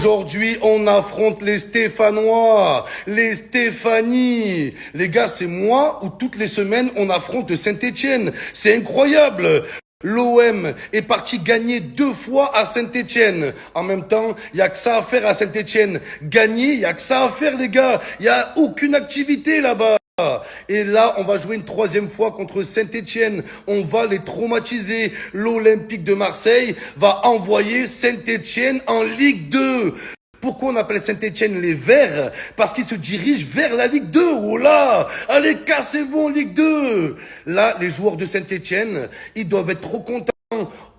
Aujourd'hui, on affronte les Stéphanois, les Stéphanie. Les gars, c'est moi où toutes les semaines, on affronte Saint-Étienne. C'est incroyable. L'OM est parti gagner 2 fois à Saint-Étienne. En même temps, il y a que ça à faire à Saint-Étienne. Gagner, il y a que ça à faire, les gars. Il y a aucune activité là-bas. Et là, on va jouer une 3e fois contre Saint-Étienne. On va les traumatiser. L'Olympique de Marseille va envoyer Saint-Étienne en Ligue 2. Pourquoi on appelle Saint-Étienne les Verts? Parce qu'ils se dirigent vers la Ligue 2. Oh là! Allez, cassez-vous en Ligue 2! Là, les joueurs de Saint-Étienne, ils doivent être trop contents.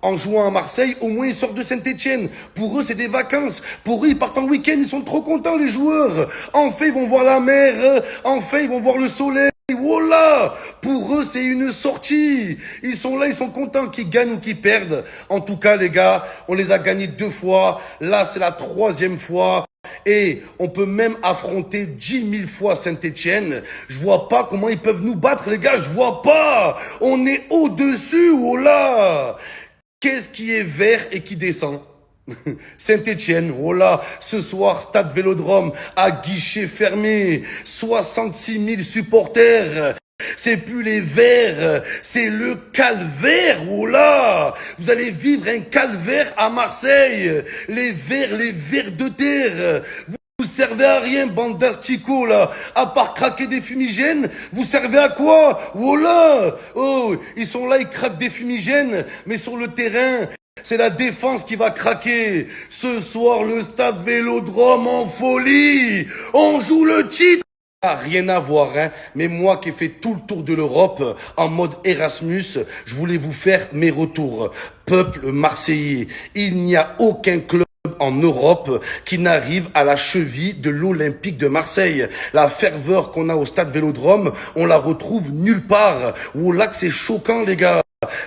En jouant à Marseille, au moins ils sortent de Saint-Étienne. Pour eux, c'est des vacances. Pour eux, ils partent en week-end, ils sont trop contents, les joueurs. Enfin, ils vont voir la mer. Enfin, ils vont voir le soleil. Voilà! Pour eux, c'est une sortie. Ils sont là, ils sont contents qu'ils gagnent ou qu'ils perdent. En tout cas, les gars, on les a gagnés 2 fois. Là, c'est la 3e fois. Et on peut même affronter 10 000 fois Saint-Étienne. Je vois pas comment ils peuvent nous battre, les gars. Je vois pas. On est au-dessus, oh là. Qu'est-ce qui est vert et qui descend? Saint-Étienne, oh là, ce soir, stade Vélodrome, à guichet fermé, 66 000 supporters. C'est plus les verts, c'est le calvaire, oh là! Vous allez vivre un calvaire à Marseille. Les vers de terre. Vous servez à rien, bande d'asticots, là. À part craquer des fumigènes, vous servez à quoi? Oh là! Oh, ils sont là, ils craquent des fumigènes, mais sur le terrain, c'est la défense qui va craquer. Ce soir, le stade Vélodrome en folie. On joue le titre. Ah, rien à voir, hein. Mais moi qui ai fait tout le tour de l'Europe en mode Erasmus, je voulais vous faire mes retours. Peuple marseillais, il n'y a aucun club en Europe qui n'arrive à la cheville de l'Olympique de Marseille. La ferveur qu'on a au stade Vélodrome, on la retrouve nulle part. Oh là que c'est choquant, les gars.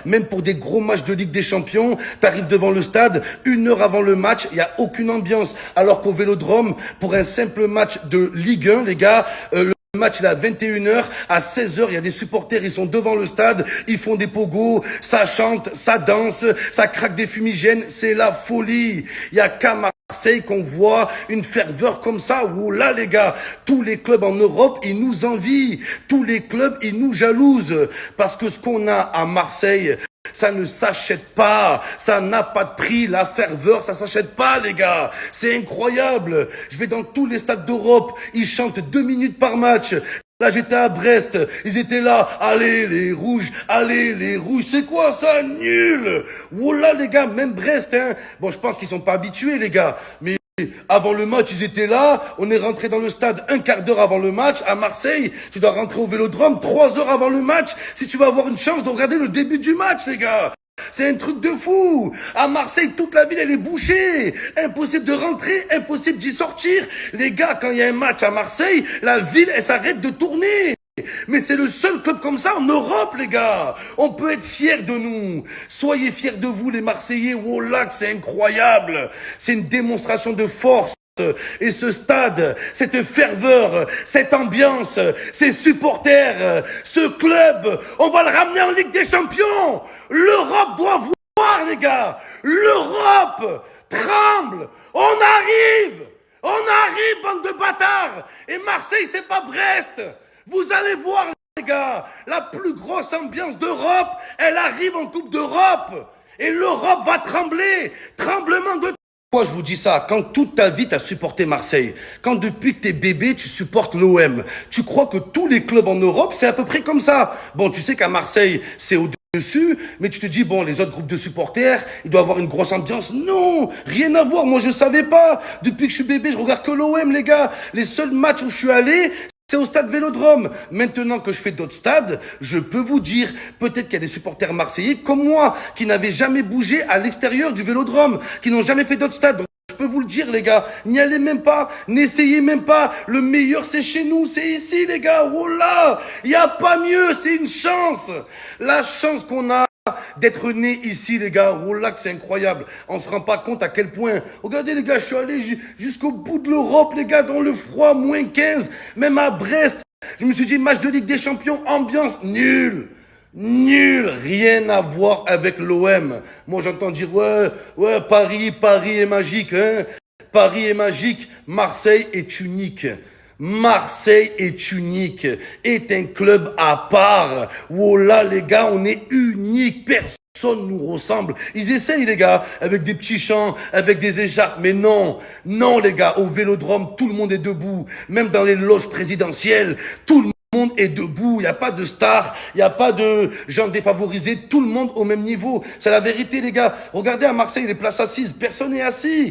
Même pour des gros matchs de Ligue des Champions, t'arrives devant le stade, 1 heure avant le match, il n'y a aucune ambiance. Alors qu'au Vélodrome, pour un simple match de Ligue 1, les gars, le match il est à 21 h, à 16 h, il y a des supporters, ils sont devant le stade, ils font des pogos, ça chante, ça danse, ça craque des fumigènes, c'est la folie. Il y a qu'à Marseille qu'on voit une ferveur comme ça. Oh là, les gars, tous les clubs en Europe, ils nous envient. Tous les clubs, ils nous jalousent. Parce que ce qu'on a à Marseille, ça ne s'achète pas, ça n'a pas de prix, la ferveur, ça s'achète pas, les gars. C'est incroyable. Je vais dans tous les stades d'Europe, ils chantent 2 minutes par match. Là, j'étais à Brest, ils étaient là, allez les rouges, c'est quoi ça, nul. Oh là, les gars, même Brest, hein. Bon, je pense qu'ils sont pas habitués, les gars, mais avant le match, ils étaient là, on est rentré dans le stade 1/4 d'heure avant le match, à Marseille, tu dois rentrer au Vélodrome 3 heures avant le match, si tu vas avoir une chance de regarder le début du match, les gars. C'est un truc de fou. À Marseille, toute la ville, elle est bouchée. Impossible de rentrer, impossible d'y sortir. Les gars, quand il y a un match à Marseille, la ville, elle s'arrête de tourner. Mais c'est le seul club comme ça en Europe, les gars. On peut être fiers de nous. Soyez fiers de vous, les Marseillais. Oh là, c'est incroyable. C'est une démonstration de force. Et ce stade, cette ferveur, cette ambiance, ces supporters, ce club, on va le ramener en Ligue des Champions. L'Europe doit voir, les gars. L'Europe tremble. On arrive, bande de bâtards. Et Marseille, c'est pas Brest. Vous allez voir, les gars, la plus grosse ambiance d'Europe, elle arrive en Coupe d'Europe. Et l'Europe va trembler. Tremblement de... Pourquoi je vous dis ça? Quand toute ta vie, tu as supporté Marseille, quand depuis que t'es bébé, tu supportes l'OM, tu crois que tous les clubs en Europe, c'est à peu près comme ça. Bon, tu sais qu'à Marseille, c'est au-dessus, mais tu te dis, bon, les autres groupes de supporters, il doit avoir une grosse ambiance. Non, rien à voir, moi je savais pas. Depuis que je suis bébé, je regarde que l'OM, les gars. Les seuls matchs où je suis allé, c'est au stade Vélodrome. Maintenant que je fais d'autres stades, je peux vous dire, peut-être qu'il y a des supporters marseillais comme moi, qui n'avaient jamais bougé à l'extérieur du Vélodrome, qui n'ont jamais fait d'autres stades. Donc, je peux vous le dire, les gars, n'y allez même pas, n'essayez même pas. Le meilleur, c'est chez nous, c'est ici, les gars. Oh là, il n'y a pas mieux, c'est une chance. La chance qu'on a d'être né ici, les gars. Oh là, que c'est incroyable. On se rend pas compte à quel point. Regardez, les gars, je suis allé jusqu'au bout de l'Europe, les gars, dans le froid, -15, même à Brest. Je me suis dit, match de Ligue des Champions, ambiance nulle. Nul, rien à voir avec l'OM. Moi, j'entends dire, ouais, Paris est magique, hein. Paris est magique, Marseille est unique. Marseille est unique, est un club à part. Oh là, les gars, on est unique. Personne nous ressemble. Ils essayent, les gars, avec des petits chants, avec des écharpes. Mais non, non, les gars, au Vélodrome, tout le monde est debout. Même dans les loges présidentielles, tout le monde est debout. Il n'y a pas de stars, il n'y a pas de gens défavorisés. Tout le monde au même niveau. C'est la vérité, les gars. Regardez à Marseille, les places assises, personne n'est assis.